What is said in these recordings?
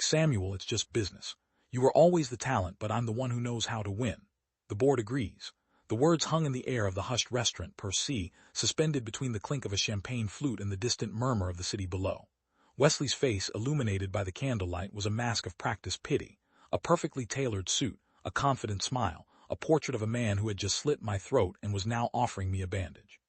Look, Samuel, it's just business. You are always the talent, but I'm the one who knows how to win. The board agrees. The words hung in the air of the hushed restaurant per se, suspended between the clink of a champagne flute and the distant murmur of the city below. Wesley's face, illuminated by the candlelight, was a mask of practiced pity. A perfectly tailored suit, a confident smile, a portrait of a man who had just slit my throat and was now offering me a bandage.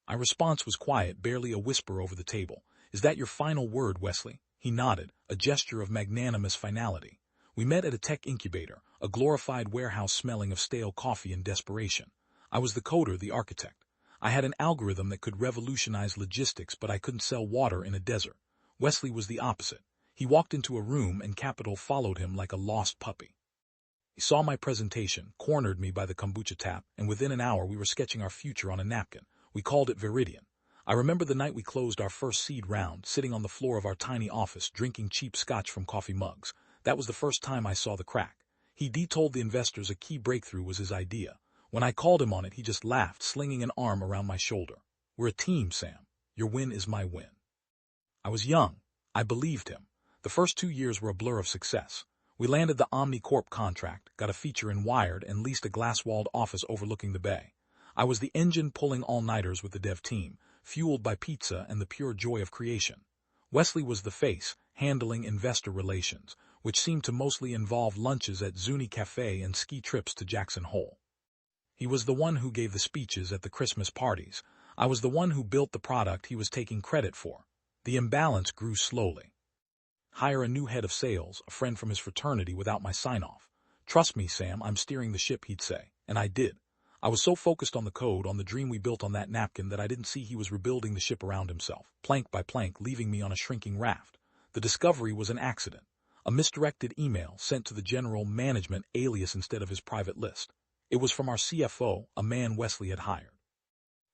My response was quiet, barely a whisper over the table. Is that your final word, Wesley? He nodded, a gesture of magnanimous finality. We met at a tech incubator, a glorified warehouse smelling of stale coffee and desperation. I was the coder, the architect. I had an algorithm that could revolutionize logistics, but I couldn't sell water in a desert. Wesley was the opposite. He walked into a room and capital followed him like a lost puppy. He saw my presentation, cornered me by the kombucha tap, and within an hour we were sketching our future on a napkin. We called it Viridian. I remember the night we closed our first seed round, sitting on the floor of our tiny office, drinking cheap scotch from coffee mugs. That was the first time I saw the crack. He told the investors a key breakthrough was his idea. When I called him on it, he just laughed, slinging an arm around my shoulder. We're a team, Sam. Your win is my win. I was young. I believed him. The first 2 years were a blur of success. We landed the OmniCorp contract, got a feature in Wired, and leased a glass-walled office overlooking the bay. I was the engine pulling all-nighters with the dev team, fueled by pizza and the pure joy of creation. Wesley was the face, handling investor relations, which seemed to mostly involve lunches at Zuni Cafe and ski trips to Jackson Hole. He was the one who gave the speeches at the Christmas parties. I was the one who built the product he was taking credit for. The imbalance grew slowly. Hire a new head of sales, a friend from his fraternity, without my sign-off. Trust me, Sam, I'm steering the ship, he'd say. And I did. I was so focused on the code, on the dream we built on that napkin, that I didn't see he was rebuilding the ship around himself, plank by plank, leaving me on a shrinking raft. The discovery was an accident. A misdirected email sent to the general management alias instead of his private list. It was from our CFO, a man Wesley had hired.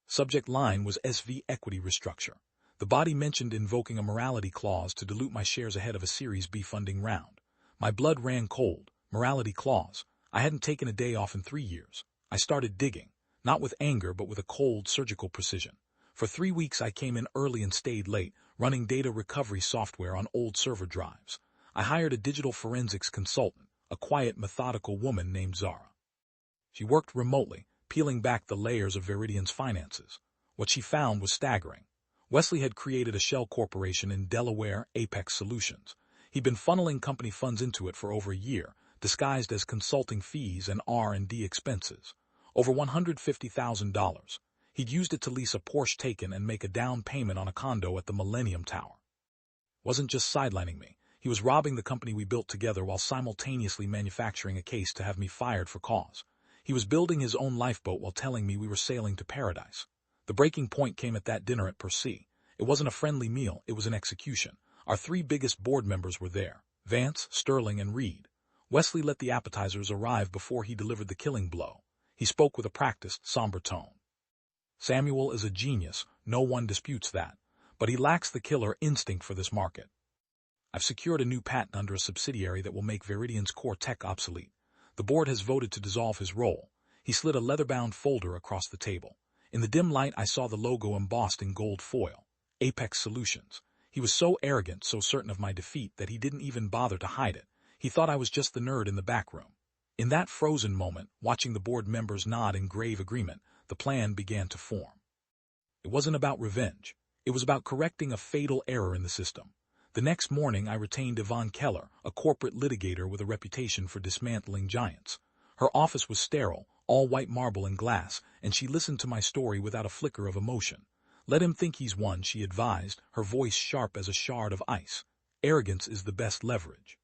Subject line was SV Equity Restructure. The body mentioned invoking a morality clause to dilute my shares ahead of a Series B funding round. My blood ran cold. Morality clause. I hadn't taken a day off in 3 years. I started digging, not with anger but with a cold, surgical precision. For 3 weeks I came in early and stayed late, running data recovery software on old server drives. I hired a digital forensics consultant, a quiet, methodical woman named Zara. She worked remotely, peeling back the layers of Viridian's finances. What she found was staggering. Wesley had created a shell corporation in Delaware, Apex Solutions. He'd been funneling company funds into it for over a year, disguised as consulting fees and R&D expenses. Over $150,000. He'd used it to lease a Porsche Taycan and make a down payment on a condo at the Millennium Tower. Wasn't just sidelining me. He was robbing the company we built together while simultaneously manufacturing a case to have me fired for cause. He was building his own lifeboat while telling me we were sailing to paradise. The breaking point came at that dinner at Per Se. It wasn't a friendly meal, it was an execution. Our 3 biggest board members were there, Vance, Sterling, and Reed. Wesley let the appetizers arrive before he delivered the killing blow. He spoke with a practiced, somber tone. Samuel is a genius, no one disputes that, but he lacks the killer instinct for this market. I've secured a new patent under a subsidiary that will make Viridian's core tech obsolete. The board has voted to dissolve his role. He slid a leather-bound folder across the table. In the dim light, I saw the logo embossed in gold foil. Apex Solutions. He was so arrogant, so certain of my defeat, that he didn't even bother to hide it. He thought I was just the nerd in the back room. In that frozen moment, watching the board members nod in grave agreement, the plan began to form. It wasn't about revenge. It was about correcting a fatal error in the system. The next morning, I retained Yvonne Keller, a corporate litigator with a reputation for dismantling giants. Her office was sterile, all white marble and glass, and she listened to my story without a flicker of emotion. Let him think he's won, she advised, her voice sharp as a shard of ice. Arrogance is the best leverage.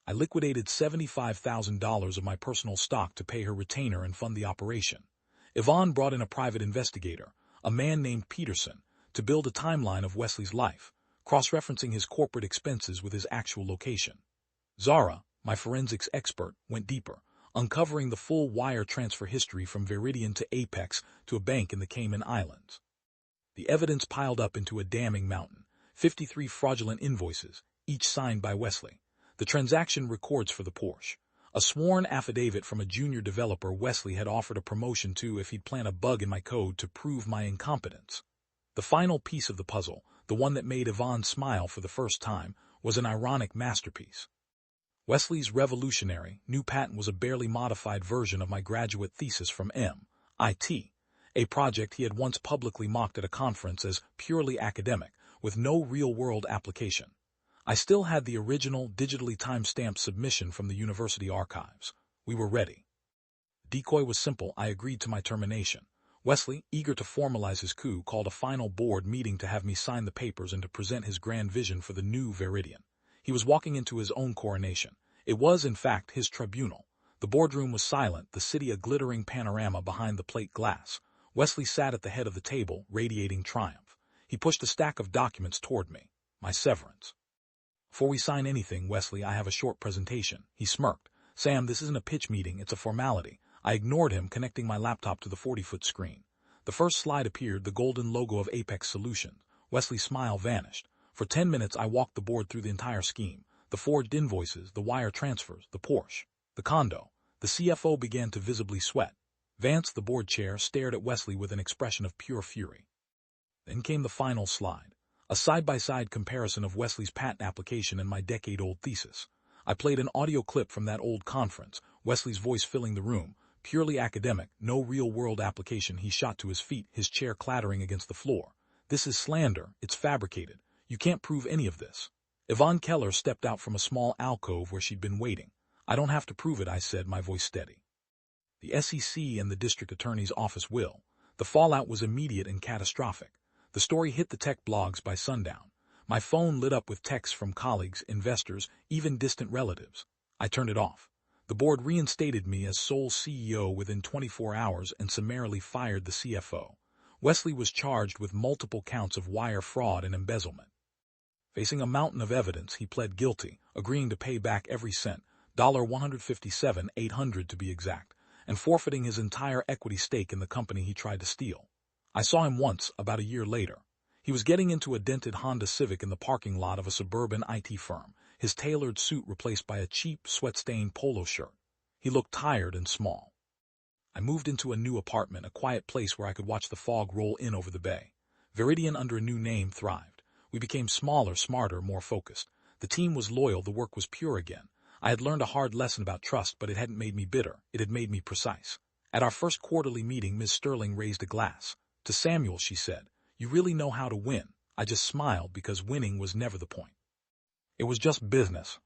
I liquidated $75,000 of my personal stock to pay her retainer and fund the operation. Yvonne brought in a private investigator, a man named Peterson, to build a timeline of Wesley's life, cross-referencing his corporate expenses with his actual location. Zara, my forensics expert, went deeper, uncovering the full wire transfer history from Viridian to Apex to a bank in the Cayman Islands. The evidence piled up into a damning mountain, 53 fraudulent invoices, each signed by Wesley. The transaction records for the Porsche. A sworn affidavit from a junior developer Wesley had offered a promotion to if he'd plant a bug in my code to prove my incompetence. The final piece of the puzzle, the one that made Yvonne smile for the first time, was an ironic masterpiece. Wesley's revolutionary, new patent was a barely modified version of my graduate thesis from MIT, a project he had once publicly mocked at a conference as purely academic, with no real-world application. I still had the original, digitally time-stamped submission from the university archives. We were ready. Decoy was simple. I agreed to my termination. Wesley, eager to formalize his coup, called a final board meeting to have me sign the papers and to present his grand vision for the new Viridian. He was walking into his own coronation. It was, in fact, his tribunal. The boardroom was silent, the city a glittering panorama behind the plate glass. Wesley sat at the head of the table, radiating triumph. He pushed a stack of documents toward me. My severance. Before we sign anything, Wesley, I have a short presentation. He smirked. Sam, this isn't a pitch meeting, it's a formality. I ignored him, connecting my laptop to the 40-foot screen. The first slide appeared, the golden logo of Apex Solutions. Wesley's smile vanished. For 10 minutes I walked the board through the entire scheme. The forged invoices, the wire transfers, the Porsche, the condo. The CFO began to visibly sweat. Vance, the board chair, stared at Wesley with an expression of pure fury. Then came the final slide. A side-by-side comparison of Wesley's patent application and my decade-old thesis. I played an audio clip from that old conference, Wesley's voice filling the room. Purely academic, no real-world application. He shot to his feet, his chair clattering against the floor. This is slander, it's fabricated. You can't prove any of this. Yvonne Keller stepped out from a small alcove where she'd been waiting. I don't have to prove it, I said, my voice steady. The SEC and the district attorney's office will. The fallout was immediate and catastrophic. The story hit the tech blogs by sundown. My phone lit up with texts from colleagues, investors, even distant relatives. I turned it off. The board reinstated me as sole CEO within 24 hours and summarily fired the CFO. Wesley was charged with multiple counts of wire fraud and embezzlement. Facing a mountain of evidence, he pled guilty, agreeing to pay back every cent, $157,800 to be exact, and forfeiting his entire equity stake in the company he tried to steal. I saw him once, about a year later. He was getting into a dented Honda Civic in the parking lot of a suburban IT firm, his tailored suit replaced by a cheap, sweat-stained polo shirt. He looked tired and small. I moved into a new apartment, a quiet place where I could watch the fog roll in over the bay. Viridian, under a new name, thrived. We became smaller, smarter, more focused. The team was loyal, the work was pure again. I had learned a hard lesson about trust, but it hadn't made me bitter. It had made me precise. At our first quarterly meeting, Ms. Sterling raised a glass. To Samuel, she said, "You really know how to win." I just smiled because winning was never the point. It was just business.